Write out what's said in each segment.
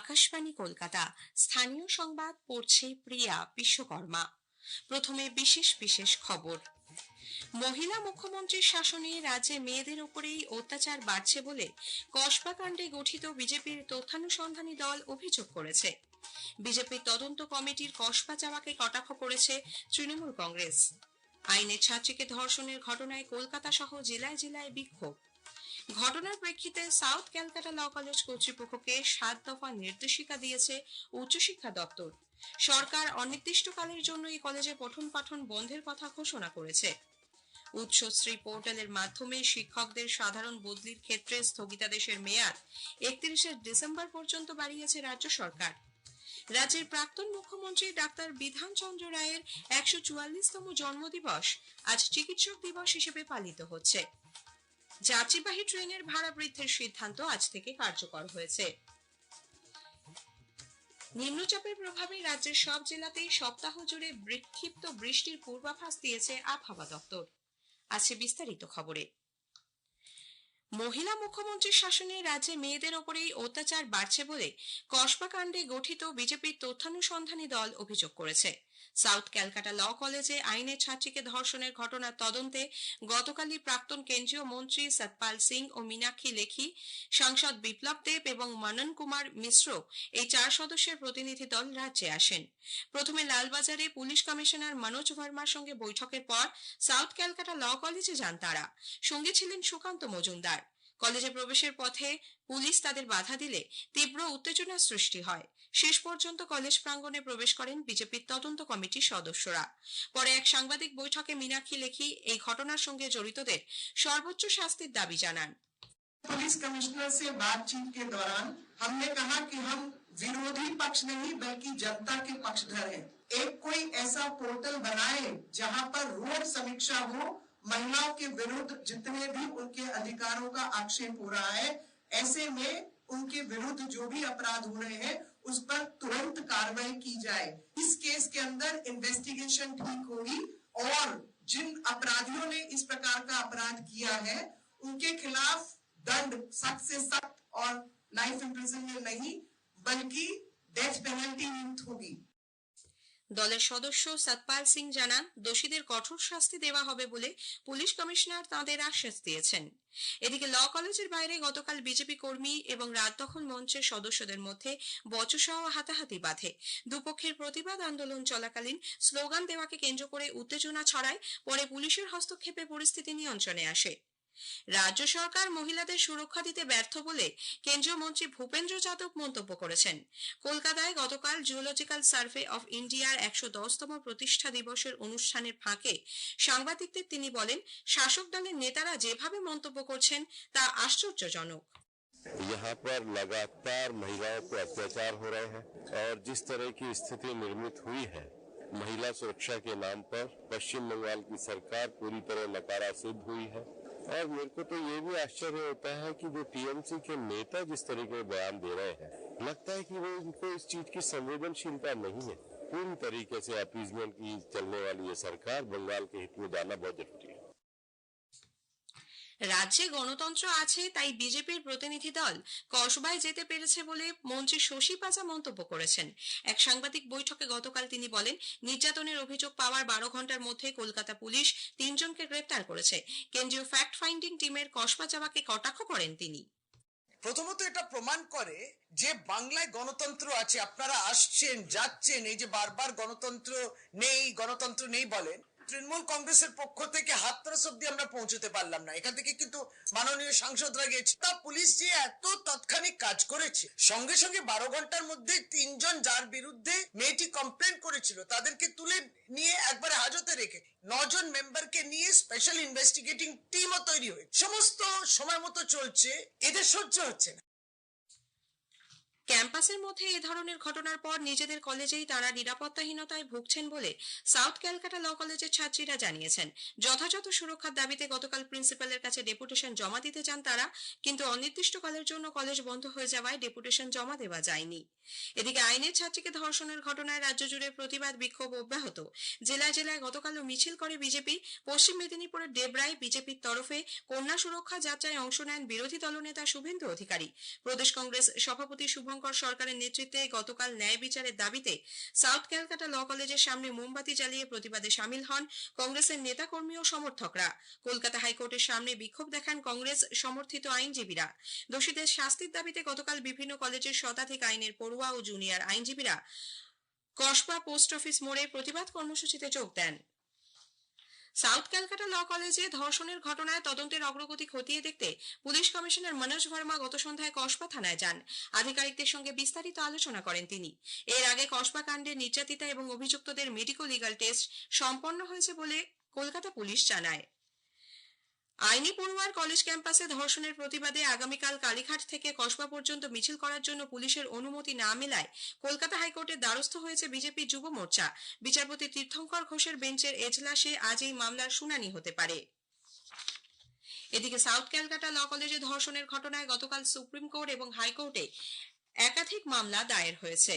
আকাশবাণী কলকাতা। স্থানীয় সংবাদ পড়ছে প্রিয়া বিশ্বকর্মা। প্রথমে বিশেষ বিশেষ খবর। মহিলা মুখ্যমন্ত্রীর শাসনে রাজ্যে মেয়েদের উপরেই অত্যাচার বাড়ছে বলে কসবা কাণ্ডে গঠিত বিজেপির তথ্যানুসন্ধানী দল অভিযোগ করেছে। বিজেপির তদন্ত কমিটির কসবা চাওয়াকে কটাক্ষ করেছে তৃণমূল কংগ্রেস। আইনের ছাত্রীকে ধর্ষণের ঘটনায় কলকাতা সহ জেলায় জেলায় বিক্ষোভ। ঘটনার প্রেক্ষিতে সাউথ ক্যালকাটা ল কলেজ কর্তৃপক্ষকে 7 দফা নির্দেশিকা দিয়েছে উচ্চশিক্ষা দপ্তর। সরকার অনির্দিষ্টকালের জন্য এই কলেজে পঠন পাঠন বন্ধের কথা ঘোষণা করেছে। উচ্চশ্রী পোর্টালের মাধ্যমে শিক্ষকদের সাধারণ বদলির ক্ষেত্রে স্থগিতাদেশের মেয়াদ 31শে ডিসেম্বর পর্যন্ত বাড়িয়েছে রাজ্য সরকার। রাজ্যের প্রাক্তন মুখ্যমন্ত্রী ডাক্তার বিধান চন্দ্র রায়ের 144তম জন্মদিবস আজ চিকিৎসক দিবস হিসেবে পালিত হচ্ছে। যাত্রীবাহী ট্রেনের ভাড়া বৃদ্ধির সিদ্ধান্ত আজ থেকে কার্যকর হয়েছে। নিম্নচাপের প্রভাবে রাজ্যের সব জেলাতেই সপ্তাহ জুড়ে বিক্ষিপ্ত বৃষ্টির পূর্বাভাস দিয়েছে আবহাওয়া দপ্তর। আছে বিস্তারিত খবরে। মহিলা মুখ্যমন্ত্রীর শাসনে রাজ্যে মেয়েদের ওপরেই অত্যাচার বাড়ছে বলে কসবা কাণ্ডে গঠিত বিজেপির তথ্যানুসন্ধানী দল অভিযোগ করেছে। সাউথ ক্যালকাটা ল কলেজে আইনের ছাত্রীকে ধর্ষণের ঘটনার তদন্তে গতকালই প্রাক্তন কেন্দ্রীয় মন্ত্রী সতপাল সিং ও মীনাক্ষী লেখি, সাংসদ বিপ্লব দেব এবং মনন কুমার মিশ্র এই 4 সদস্যের প্রতিনিধি দল রাজ্যে আসেন। প্রথমে লালবাজারে পুলিশ কমিশনার মনোজ ভার্মার সঙ্গে বৈঠকের পর সাউথ ক্যালকাটা ল কলেজে যান তারা। সঙ্গে ছিলেন সুকান্ত মজুমদার। কলেজে প্রবেশের পথে পুলিশ তাদের বাধা দিলে তীব্র উত্তেজনা সৃষ্টি হয়। শেষ পর্যন্ত কলেজ প্রাঙ্গণে প্রবেশ করেন বিজেপির তদন্ত কমিটির সদস্যরা। পরে এক সাংবাদিক বৈঠকে মীনাক্ষী লেখি এই ঘটনার সঙ্গে জড়িতদের সর্বোচ্চ শাস্তির দাবি জানান। पुलिस कमिश्नर से बातचीत के दौरान हमने कहा कि हम विरोधी पक्ष नहीं बल्कि जनता के पक्षधर हैं। एक कोई ऐसा पोर्टल बनाए जहां पर रोज समीक्षा हो, महिलाओं के विरुद्ध जितने भी उनके अधिकारों का आक्षेप हो रहा है, ऐसे में उनके विरुद्ध जो भी अपराध हो रहे हैं उस पर तुरंत कार्रवाई की जाए। इस केस के अंदर इन्वेस्टिगेशन ठीक होगी और जिन अपराधियों ने इस प्रकार का अपराध किया है उनके खिलाफ दंड सख्त से सख्त और लाइफ इम्प्रिजनमेंट नहीं बल्कि डेथ पेनल्टी नियुक्त होगी। দলের সদস্য সতপাল সিং জানান, দোষীদের কঠোর শাস্তি দেওয়া হবে বলে পুলিশ কমিশনার তাঁদের আশ্বাস দিয়েছেন। এদিকে ল কলেজের বাইরে গতকাল বিজেপি কর্মী এবং রাত দখল মঞ্চের সদস্যদের মধ্যে বচসা ও হাতাহাতি বাধে। দুপক্ষের প্রতিবাদ আন্দোলন চলাকালীন স্লোগান দেওয়াকে কেন্দ্র করে উত্তেজনা ছড়ায়। পরে পুলিশের হস্তক্ষেপে পরিস্থিতি নিয়ন্ত্রণে আসে। রাজ্য সরকার মহিলাদের সুরক্ষা দিতে ব্যর্থ বলে কেন্দ্রীয় মন্ত্রী ভূপেন্দ্র যাদব মন্তব্য করেছেন। কলকাতায় গতকাল জিওলজিক্যাল সার্ভে অফ ইন্ডিয়ার 110তম প্রতিষ্ঠা দিবসের অনুষ্ঠানের ফাঁকে সাংবাদিকদের তিনি বলেন, শাসক দলের নেতারা যেভাবে মন্তব্য করছেন তা আশ্চর্যজনক। यहाँ पर लगातार महिलाओं को अत्याचार हो रहे हैं और जिस तरह की स्थिति निर्मित हुई है, महिला सुरक्षा के नाम पर पश्चिम बंगाल की सरकार पूरी तरह नकारा सिद्ध हुई है। और मेरे को तो ये भी आश्चर्य होता है कि जो टीएमसी के नेता जिस तरीके के बयान दे रहे हैं, लगता है कि वो इनको इस चीज की संवेदनशीलता नहीं है। पूरी तरीके से अपीजमेंट की चलने वाली ये सरकार बंगाल के हित में जाना बहुत जरूरी है। রাজ্যে গণতন্ত্র আছে, তাই বিজেপির প্রতিনিধি দল কসবায় যেতে পেরেছে বলে মন্ত্রী শশী পাজা মন্তব্য করেছেন। এক সাংবাদিক বৈঠকে গতকাল তিনি বলেন, নির্যাতনের অভিযোগ পাওয়ার 12 ঘন্টার মধ্যে কলকাতা পুলিশ 3 জনকে গ্রেপ্তার করেছে। কেন্দ্রীয় ফ্যাক্ট ফাইন্ডিং টিমের কসবা যাওয়াকে কটাক্ষ করেন তিনি। প্রথমত এটা প্রমাণ করে যে বাংলায় গণতন্ত্র আছে। আপনারা আসছেন যাচ্ছেন, এই যে বারবার গণতন্ত্র নেই বলেন, তৃণমূল কংগ্রেসের পক্ষ থেকে হাতরাস অব্দি আমরা পৌঁছতে পারলাম না। এখান থেকে কিন্তু মাননীয় সাংসদরা গেছে। তা পুলিশ যে এত তাৎক্ষণিক কাজ করেছে, সঙ্গে সঙ্গে 12 ঘন্টার মধ্যে 3 জন যার বিরুদ্ধে মেয়েটি কমপ্লেন করেছিল তাদেরকে তুলে নিয়ে একবারে হাজতে রেখে 9 জন মেম্বারকে নিয়ে স্পেশাল ইনভেস্টিগেটিং টিমও তৈরি হয়ে সমস্ত সময় মতো চলছে। এদের সহ্য হচ্ছে না। ক্যাম্পাসের মধ্যে এ ধরনের ঘটনার পর নিজেদের কলেজেই তারা নিরাপত্তাহীনতায় ভুগছেন বলে সাউথ ক্যালকাটা ল কলেজের ছাত্রীরা জানিয়েছেন। যথাযথ সুরক্ষার দাবিতে গতকাল প্রিন্সিপালের কাছে ডেপুটেশন জমা দিতে যান তারা, কিন্তু অনির্দিষ্টকালের জন্য কলেজ বন্ধ হয়ে যাওয়ায় ডেপুটেশন জমা দেওয়া যায়নি। এদিকে আইনের ছাত্রীকে ধর্ষণের ঘটনায় রাজ্য জুড়ে প্রতিবাদ বিক্ষোভ অব্যাহত। জেলায় জেলায় গতকালও মিছিল করে বিজেপি। পশ্চিম মেদিনীপুরের ডেবরায় বিজেপির তরফে কন্যা সুরক্ষা যাত্রায় অংশ নেন বিরোধী দলনেতা শুভেন্দু অধিকারী। প্রদেশ কংগ্রেস সভাপতি শুভ শুভঙ্কর সরকারের নেতৃত্বে গতকাল ন্যায় বিচারের দাবিতে সাউথ ক্যালকাটা ল কলেজের সামনে মোমবাতি জ্বালিয়ে প্রতিবাদে সামিল হন কংগ্রেসের নেতাকর্মী ও সমর্থকরা। কলকাতা হাইকোর্টের সামনে বিক্ষোভ দেখান কংগ্রেস সমর্থিত আইনজীবীরা। দোষীদের শাস্তির দাবিতে গতকাল বিভিন্ন কলেজের শতাধিক আইনের পড়ুয়া ও জুনিয়র আইনজীবীরা কসবা পোস্ট অফিস মোড়ে প্রতিবাদ কর্মসূচিতে যোগ দেন। সাউথ ক্যালকাটা ল কলেজে ধর্ষণের ঘটনায় তদন্তের অগ্রগতি খতিয়ে দেখতে পুলিশ কমিশনার মনোজ ভার্মা গত সন্ধ্যায় কসবা থানায় যান। আধিকারিকদের সঙ্গে বিস্তারিত আলোচনা করেন তিনি। এর আগে কসবা কাণ্ডে নির্যাতিতা এবং অভিযুক্তদের মেডিকো লিগাল টেস্ট সম্পন্ন হয়েছে বলে কলকাতা পুলিশ জানায়। আইনি পড়ুয়ার কলেজ ক্যাম্পাসে ধর্ষণের প্রতিবাদে আগামীকাল কালীঘাট থেকে কসবা পর্যন্ত মিছিল করার জন্য পুলিশের অনুমতি না মেলায় কলকাতা হাইকোর্টের দ্বারস্থ হয়েছে বিজেপি যুব মোর্চা। বিচারপতি তীর্থঙ্কর ঘোষের বেঞ্চের এজলাসে আজ এই মামলার শুনানি হতে পারে। এদিকে সাউথ ক্যালকাটা ল কলেজে ধর্ষণের ঘটনায় গতকাল সুপ্রিম কোর্ট এবং হাইকোর্টে একাধিক মামলা দায়ের হয়েছে।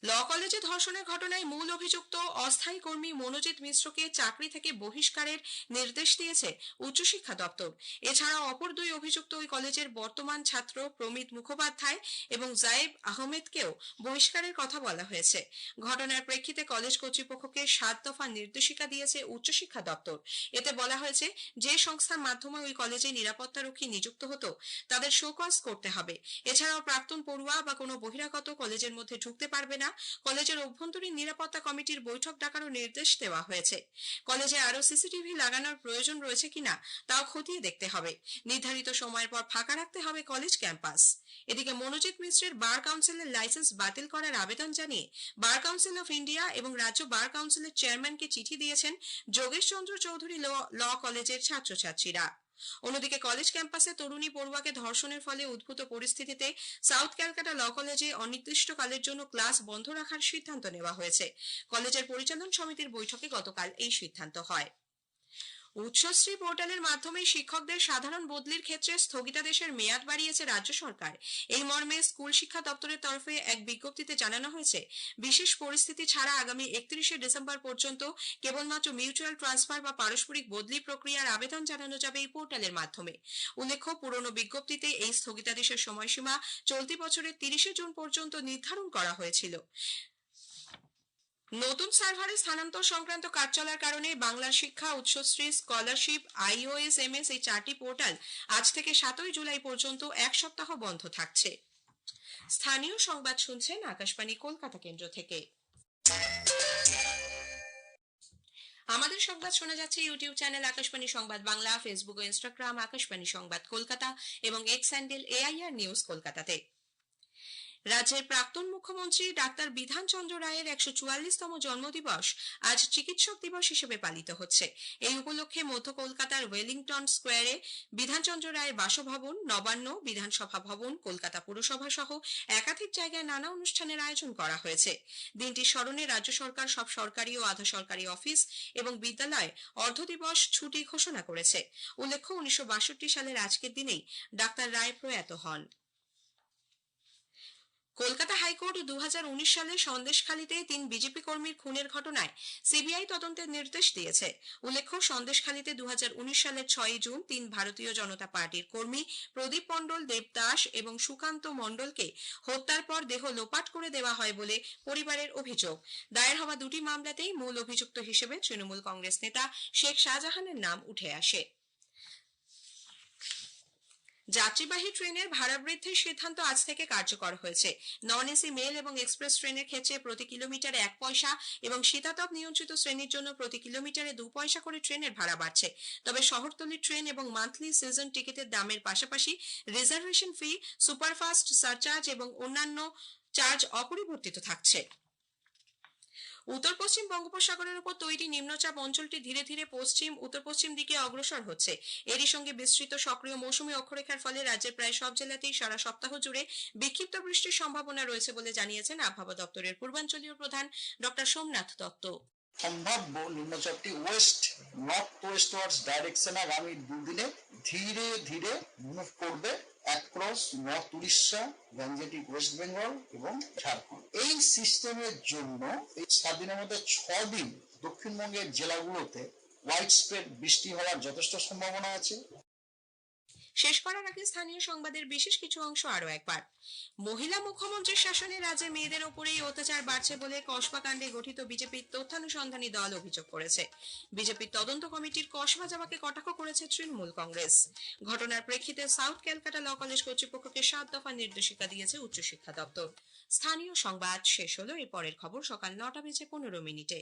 ল কলেজে ধর্ষণের ঘটনায় মূল অভিযুক্ত অস্থায়ী কর্মী মনোজিৎ মিশ্রকে চাকরি থেকে বহিষ্কারের নির্দেশ দিয়েছে উচ্চশিক্ষা দপ্তর। এছাড়াও অপর দুই অভিযুক্ত ওই কলেজের বর্তমান ছাত্র প্রমিত মুখোপাধ্যায় এবং জায়েব আহমেদকেও বহিষ্কারের কথা বলা হয়েছে। ঘটনার প্রেক্ষিতে কলেজ কর্তৃপক্ষকে 7 দফা নির্দেশিকা দিয়েছে উচ্চশিক্ষা দপ্তর। এতে বলা হয়েছে, যে সংস্থার মাধ্যমে ওই কলেজে নিরাপত্তারক্ষী নিযুক্ত হতো তাদের শোকজ করতে হবে। এছাড়াও প্রাক্তন পড়ুয়া বা কোনো বহিরাগত কলেজের মধ্যে ঢুকতে পারবে না। কলেজের অভ্যন্তরীণ নিরাপত্তা কমিটির বৈঠক ডাকারও নির্দেশ দেওয়া হয়েছে। কলেজে আরো সিসিটিভি লাগানোর প্রয়োজন রয়েছে কিনা তাও খতিয়ে দেখতে হবে। নির্ধারিত সময়ের পর ফাঁকা রাখতে হবে কলেজ ক্যাম্পাস। এদিকে মনোজিৎ মিশ্রের বার কাউন্সিলের লাইসেন্স বাতিল করার আবেদন জানিয়ে বার কাউন্সিল অফ ইন্ডিয়া এবং রাজ্য বার কাউন্সিলের চেয়ারম্যানকে চিঠি দিয়েছেন যোগেশ চন্দ্র চৌধুরী ল কলেজের ছাত্রছাত্রীরা। অন্যদিকে কলেজ ক্যাম্পাসে তরুণী পড়ুয়াকে ধর্ষণের ফলে উদ্ভূত পরিস্থিতিতে সাউথ ক্যালকাটা ল কলেজে অনির্দিষ্টকালের জন্য ক্লাস বন্ধ রাখার সিদ্ধান্ত নেওয়া হয়েছে। কলেজের পরিচালন সমিতির বৈঠকে গতকাল এই সিদ্ধান্ত হয়। উচ্চশ্রী পোর্টালের মাধ্যমে শিক্ষকদের সাধারণ বদলির ক্ষেত্রে স্থগিতাদেশের মেয়াদ বাড়িয়েছে রাজ্য সরকার। এই মর্মে স্কুল শিক্ষা দপ্তরের তরফে এক বিজ্ঞপ্তিতে জানানো হয়েছে, বিশেষ পরিস্থিতি ছাড়া আগামী 31শে ডিসেম্বর পর্যন্ত কেবলমাত্র মিউচুয়াল ট্রান্সফার বা পারস্পরিক বদলি প্রক্রিয়ার আবেদন জানানো যাবে এই পোর্টালের মাধ্যমে। উল্লেখ্য, পুরনো বিজ্ঞপ্তিতে এই স্থগিতাদেশের সময়সীমা চলতি বছরের 30শে জুন পর্যন্ত নির্ধারণ করা হয়েছিল। নতুন সার্ভারে স্থানান্তর সংক্রান্ত কাজ চলার কারণে বাংলা শিক্ষা, উচ্চশ্রী, স্কলারশিপ, IOS-MS এই 4টি পোর্টাল আজ থেকে 7ই জুলাই পর্যন্ত এক সপ্তাহ বন্ধ থাকছে। স্থানীয় সংবাদ শুনছেন আকাশবাণী কলকাতা কেন্দ্র থেকে। আমাদের সংবাদ শোনা যাচ্ছে ইউটিউব চ্যানেল আকাশবাণী সংবাদ বাংলা, ফেসবুক ও ইনস্টাগ্রাম আকাশবাণী সংবাদ কলকাতা এবং এক্স হ্যান্ডেল AIR নিউজ কলকাতাতে। রাজ্যের প্রাক্তন মুখ্যমন্ত্রী ডাক্তার বিধান চন্দ্র রায়ের 144তম জন্মদিবস আজ চিকিৎসক দিবস হিসেবে পালিত হচ্ছে। এই উপলক্ষে মধ্য কলকাতার ওয়েলিংটন স্কোয়ারে বিধানচন্দ্র রায়ের বাসভবন, নবান্ন, বিধানসভা ভবন, কলকাতা পুরসভা সহ একাধিক জায়গায় নানা অনুষ্ঠানের আয়োজন করা হয়েছে। দিনটির স্মরণে রাজ্য সরকার সব সরকারি ও আধা সরকারি অফিস এবং বিদ্যালয়ে অর্ধদিবস ছুটি ঘোষণা করেছে। উল্লেখ্য, 1962 সালের আজকের দিনেই ডাক্তার রায় প্রয়াত হন। কলকাতা হাইকোর্ট 2019 সালে সন্দেশখালীতে 3 বিজেপি কর্মীর খুনের ঘটনায় CBI তদন্তের নির্দেশ দিয়েছে। উল্লেখ্য, সন্দেশখালীতে 2019 সালের 6ই জুন 3 ভারতীয় জনতা পার্টির কর্মী প্রদীপ মণ্ডল, দেব দাস এবং সুকান্ত মণ্ডলকে হত্যার পর দেহ লোপাট করে দেওয়া হয় বলে পরিবারের অভিযোগ। দায়ের হওয়া 2টি মামলাতেই মূল অভিযুক্ত হিসেবে তৃণমূল কংগ্রেস নেতা শেখ শাহজাহানের নাম উঠে আসে। যাত্রীবাহী ট্রেনের ভাড়া বৃদ্ধির সিদ্ধান্ত আজ থেকে কার্যকর হয়েছে। নন-AC মেল এবং এক্সপ্রেস ট্রেনের ক্ষেত্রে প্রতি কিলোমিটারে 1 পয়সা এবং শীতাতপ নিয়ন্ত্রিত শ্রেণীর জন্য প্রতি কিলোমিটারে 2 পয়সা করে ট্রেনের ভাড়া বাড়ছে। তবে শহরতলির ট্রেন এবং মান্থলি সিজন টিকিটের দামের পাশাপাশি রিজার্ভেশন ফি, সুপারফাস্ট সারচার্জ এবং অন্যান্য চার্জ অপরিবর্তিত থাকছে। উত্তর পশ্চিম বঙ্গোপসাগরের উপর তৈরি নিম্নচাপ অঞ্চলটি ধীরে ধীরে পশ্চিম উত্তর পশ্চিম দিকে অগ্রসর হচ্ছে। এরই সঙ্গে বিস্তৃত সক্রিয় মৌসুমী অক্ষরেখার ফলে রাজ্যের প্রায় সব জেলাতেই সারা সপ্তাহ জুড়ে বিক্ষিপ্ত বৃষ্টির সম্ভাবনা রয়েছে বলে জানিয়েছেন আবহাওয়া দপ্তরের পূর্বাঞ্চলীয় প্রধান ডক্টর সোমনাথ দত্ত। সম্ভাব্য নিম্নচাপটি ওয়েস্ট নর্থ ওয়েস্টওয়ার্ডস ডাইরেকশনে আগামী 2 দিনে ধীরে ধীরে মুভ করবে across north Orissa, Gangetic West Bengal এবং ঝাড়খণ্ড। এই সিস্টেমের জন্য এই 7 দিনের মধ্যে 6 দিন দক্ষিণবঙ্গের জেলাগুলোতে হোয়াইট স্প্রেড বৃষ্টি হওয়ার যথেষ্ট সম্ভাবনা আছে। শেষ করার আগে স্থানীয় সংবাদের বিশেষ কিছু অংশ আরো একবার। মহিলা মুখ্যমন্ত্রীর শাসনে রাজ্যে মেয়েদের উপরেই অত্যাচার বাড়ছে বলে কসবা কাণ্ডে গঠিত বিজেপির তথ্যানুসন্ধানী দল অভিযোগ করেছে। বিজেপির তদন্ত কমিটির কসবা যাওয়াকে কটাক্ষ করেছে তৃণমূল কংগ্রেস। ঘটনার প্রেক্ষিতে সাউথ ক্যালকাটা ল কলেজ কর্তৃপক্ষকে 7 দফা নির্দেশিকা দিয়েছে উচ্চশিক্ষা দপ্তর। স্থানীয় সংবাদ শেষ হলো। এর পরের খবর সকাল 9:15 মিনিটে।